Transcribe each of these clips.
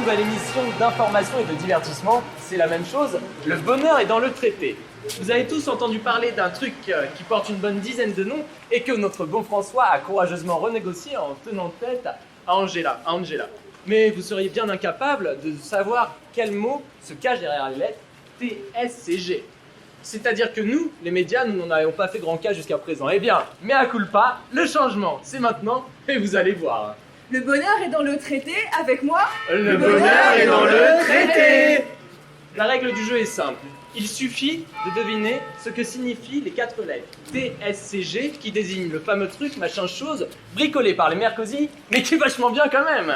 nouvelle émission d'information et de divertissement. C'est la même chose, le bonheur est dans le traité. Vous avez tous entendu parler d'un truc qui porte une bonne dizaine de noms et que notre bon François a courageusement renégocié en tenant tête à Angela. Mais vous seriez bien incapable de savoir quel mot se cache derrière les lettres TSCG. C'est-à-dire que nous, les médias, nous n'en avons pas fait grand cas jusqu'à présent. Eh bien, mea culpa, le changement, c'est maintenant, et vous allez voir. Le bonheur est dans le traité, avec moi. Le bonheur est dans le traité. La règle du jeu est simple. Il suffit de deviner ce que signifient les 4 lettres TSCG qui désignent le fameux truc, machin chose, bricolé par les Mercosi, mais qui est vachement bien quand même.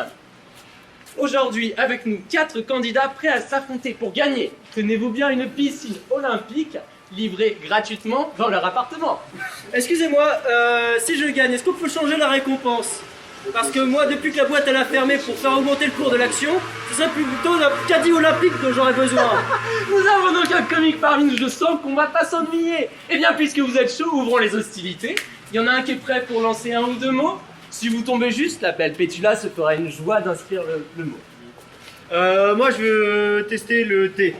Aujourd'hui, avec nous, 4 candidats prêts à s'affronter pour gagner. Tenez-vous bien, une piscine olympique livrée gratuitement dans leur appartement. Excusez-moi, si je gagne, est-ce qu'on peut changer la récompense? Parce que moi, depuis que la boîte elle a fermé pour faire augmenter le cours de l'action, ce serait plutôt un caddie olympique dont j'aurais besoin. Nous avons donc un comique parmi nous, je sens qu'on va pas s'ennuyer. Eh bien, puisque vous êtes chaud, ouvrons les hostilités. Il y en a un qui est prêt pour lancer 1 ou 2 mots. Si vous tombez juste, la belle Pétula se fera une joie d'inscrire le mot. Moi je veux tester le T.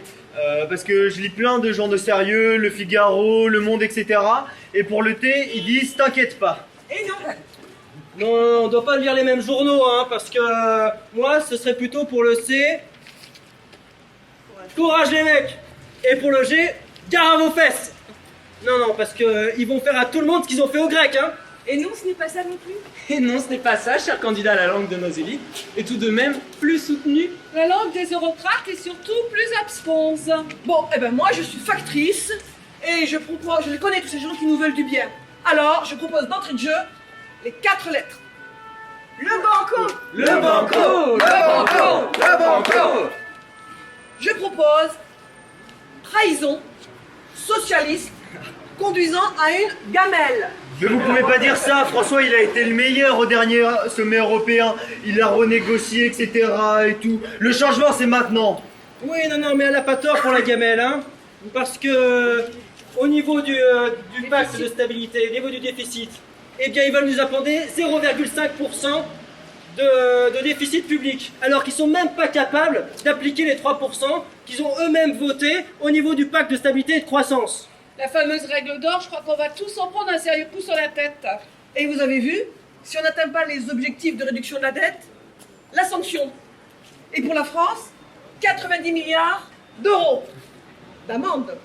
Parce que je lis plein de gens de sérieux, Le Figaro, Le Monde, etc. Et pour le T, ils disent t'inquiète pas. Et non. Non, on doit pas lire les mêmes journaux, hein, parce que moi, ce serait plutôt pour le C. Courage les mecs. Et pour le G, gare à vos fesses. Non, parce que ils vont faire à tout le monde ce qu'ils ont fait aux Grecs, hein. Et non, ce n'est pas ça non plus. Et non, ce n'est pas ça, cher candidat à la langue de nos élites, et tout de même plus soutenu. La langue des eurocrates est surtout plus absponse. Bon, eh ben moi je suis factrice et je connais tous ces gens qui nous veulent du bien. Alors, je propose d'entrée de jeu les 4 lettres. Le banco. Le banco. Le banco. Je propose trahison socialiste conduisant à une gamelle. Mais vous pouvez pas dire ça, François il a été le meilleur au dernier sommet européen, il a renégocié, etc. et tout. Le changement c'est maintenant. Oui, non, mais elle a pas tort pour la gamelle, hein. Parce que au niveau du pacte de stabilité, au niveau du déficit, eh bien ils veulent nous apporter 0,5% de déficit public, alors qu'ils sont même pas capables d'appliquer les 3% qu'ils ont eux-mêmes votés au niveau du pacte de stabilité et de croissance. La fameuse règle d'or, je crois qu'on va tous en prendre un sérieux coup sur la tête. Et vous avez vu, si on n'atteint pas les objectifs de réduction de la dette, la sanction. Et pour la France, 90 milliards d'euros d'amende.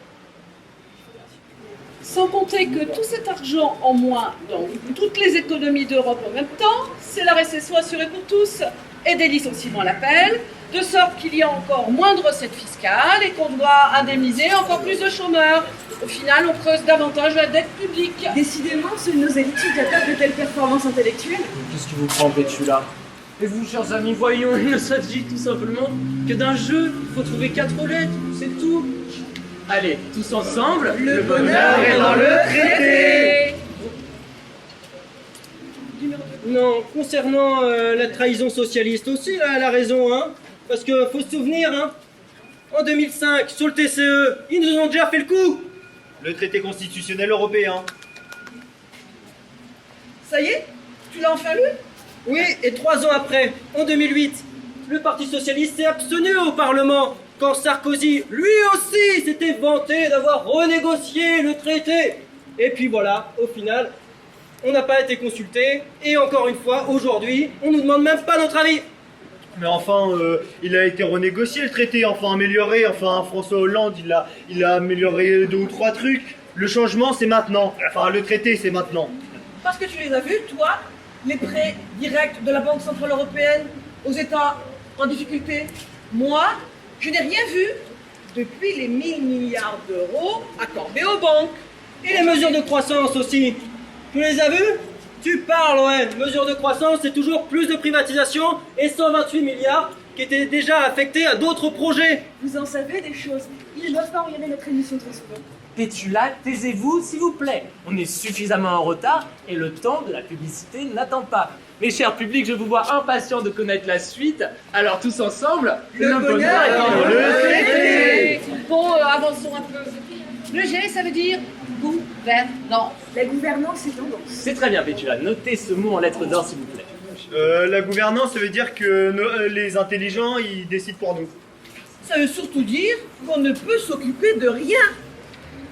Sans compter que tout cet argent en moins dans toutes les économies d'Europe en même temps, c'est la récession assurée pour tous et des licenciements à l'appel, de sorte qu'il y a encore moins de recettes fiscales et qu'on doit indemniser encore plus de chômeurs. Au final, on creuse davantage la dette publique. Décidément, seuls nos élites sont capables de telles performances intellectuelles. Qu'est-ce qui vous prend, Pétula? Et vous, chers amis, voyons, il ne s'agit tout simplement que d'un jeu. Il faut trouver 4 lettres, c'est tout. Allez, tous ensemble, le bonheur est dans le traité. Non, concernant la trahison socialiste aussi, là, elle a raison, hein. Parce que faut se souvenir, hein. En 2005, sur le TCE, ils nous ont déjà fait le coup. Le traité constitutionnel européen. Ça y est, tu l'as enfin lu? Oui, et 3 ans après, en 2008, le Parti Socialiste s'est abstenu au Parlement quand Sarkozy, lui aussi, s'était vanté d'avoir renégocié le traité. Et puis voilà, au final, on n'a pas été consulté, et encore une fois, aujourd'hui, on nous demande même pas notre avis. Mais enfin, il a été renégocié le traité, enfin amélioré, enfin François Hollande il a amélioré 2 ou 3 trucs. Le changement c'est maintenant, enfin le traité c'est maintenant. Parce que tu les as vus, toi, les prêts directs de la Banque Centrale Européenne aux États en difficulté. Moi, je n'ai rien vu depuis les 1000 milliards d'euros accordés aux banques. Et les mesures de croissance aussi. Tu les as vues? Tu parles, ouais. Mesures de croissance, c'est toujours plus de privatisation et 128 milliards qui étaient déjà affectés à d'autres projets. Vous en savez des choses. Ils ne doivent pas regarder notre émission très souvent. Pétula, taisez-vous, s'il vous plaît. On est suffisamment en retard et le temps de la publicité n'attend pas. Mes chers publics, je vous vois impatients de connaître la suite. Alors tous ensemble, le bonheur est dans le traité. Bon, avançons un peu. Le G, ça veut dire gouvernance. La gouvernance est tendance. C'est très bien, Pétula. Notez ce mot en lettres d'or, s'il vous plaît. La gouvernance, ça veut dire que les intelligents, ils décident pour nous. Ça veut surtout dire qu'on ne peut s'occuper de rien.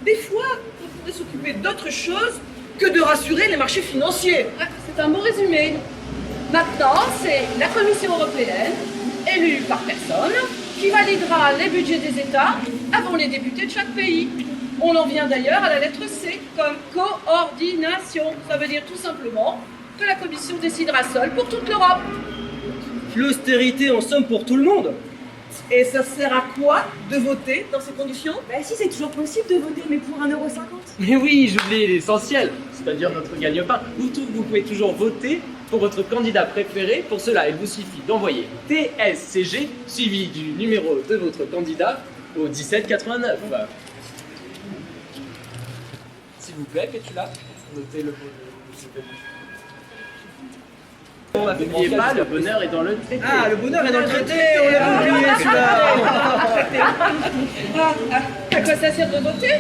Des fois, on pourrait s'occuper d'autre chose que de rassurer les marchés financiers. Ouais, c'est un bon résumé. Maintenant, c'est la Commission européenne, élue par personne, qui validera les budgets des États avant les députés de chaque pays. On en vient d'ailleurs à la lettre C, comme coordination. Ça veut dire tout simplement que la Commission décidera seule pour toute l'Europe. L'austérité en somme pour tout le monde. Et ça sert à quoi de voter dans ces conditions? Bah si, c'est toujours possible de voter, mais pour 1,50 €. Mais oui, j'oublie l'essentiel, c'est-à-dire notre gagne-pain. Vous pouvez toujours voter pour votre candidat préféré. Pour cela, il vous suffit d'envoyer TSCG suivi du numéro de votre candidat au 1789. S'il vous plaît, Pétula, notez le N'oubliez pas, le bonheur est dans le traité. Ah, le bonheur est dans le traité, on l'a oublié celui-là. À quoi ça sert de voter?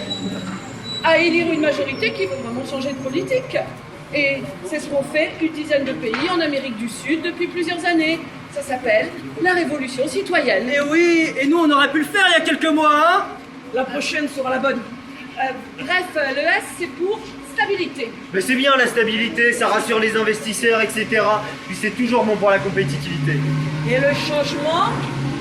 À élire une majorité qui veut vraiment changer de politique. Et c'est ce qu'ont fait une dizaine de pays en Amérique du Sud depuis plusieurs années. Ça s'appelle la révolution citoyenne. Et oui, et nous on aurait pu le faire il y a quelques mois, hein. La prochaine sera la bonne. Bref, le S c'est pour stabilité. Mais c'est bien la stabilité, ça rassure les investisseurs, etc. Puis c'est toujours bon pour la compétitivité. Et le changement,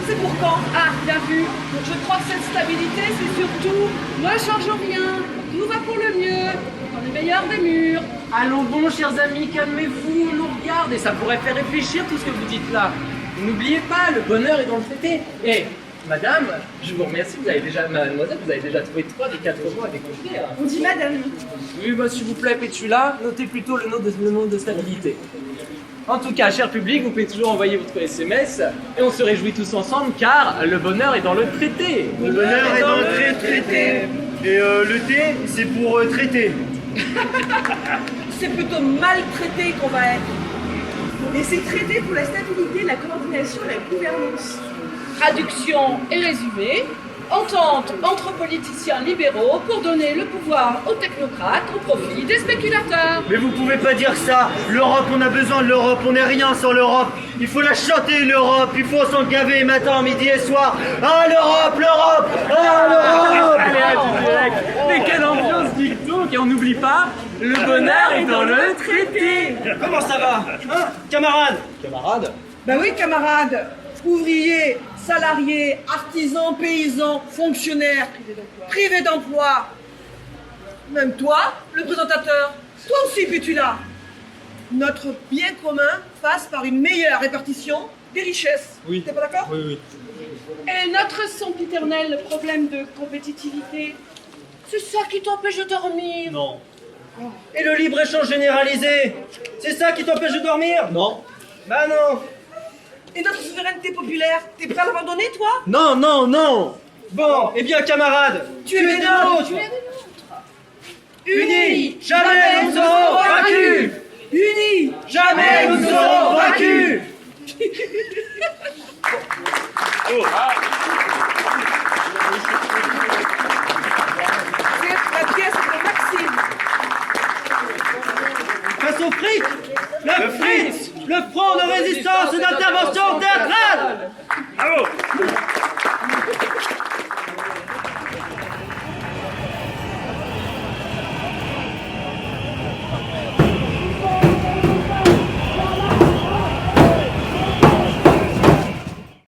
c'est pour quand? Ah, bien vu. Donc je crois que cette stabilité, c'est surtout ne change rien, tout va pour le mieux, dans les meilleurs des murs. Allons bon, chers amis, calmez-vous, on nous regarde et ça pourrait faire réfléchir tout ce que vous dites là. N'oubliez pas, le bonheur est dans le traité. Et madame, je vous remercie, mademoiselle, vous avez déjà trouvé 3 des 4 mots à découvrir. On dit madame. Oui, bah s'il vous plaît, Pétula, notez plutôt le nom de stabilité. En tout cas, cher public, vous pouvez toujours envoyer votre SMS et on se réjouit tous ensemble car le bonheur est dans le traité. Le bonheur est dans le traité. Et le T, c'est pour traiter. C'est plutôt maltraité qu'on va être. Et c'est traité pour la stabilité, la coordination et la gouvernance. Traduction et résumé. Entente entre politiciens libéraux pour donner le pouvoir aux technocrates au profit des spéculateurs. Mais vous pouvez pas dire ça. L'Europe, on a besoin de l'Europe. On n'est rien sans l'Europe. Il faut la chanter, l'Europe. Il faut s'en gaver matin, midi et soir. Ah, l'Europe, l'Europe. Ah, l'Europe. Allez, mais quelle ambiance, dites donc. Et on n'oublie pas, le bonheur est dans le traité. Comment ça va, hein, camarades? Ben oui, camarades, ouvriers, salariés, artisans, paysans, fonctionnaires, privés d'emploi. Même toi, le présentateur, toi aussi, Pétula. Notre bien commun passe par une meilleure répartition des richesses. Oui. T'es pas d'accord? Oui. Et notre sempiternel problème de compétitivité, c'est ça qui t'empêche de dormir. Non. Et le libre-échange généralisé, c'est ça qui t'empêche de dormir? Non. Bah non. Et notre souveraineté populaire, t'es prêt à l'abandonner, toi? Non, non, non. Bon, eh bien camarades, Tu es des nôtres. Unis, jamais nous serons vaincus. Unis, Jamais nous serons vaincus. c'est la pièce de Maxime. Face au fric, le fritz, le front de résistance et d'intervention théâtrale. Bravo.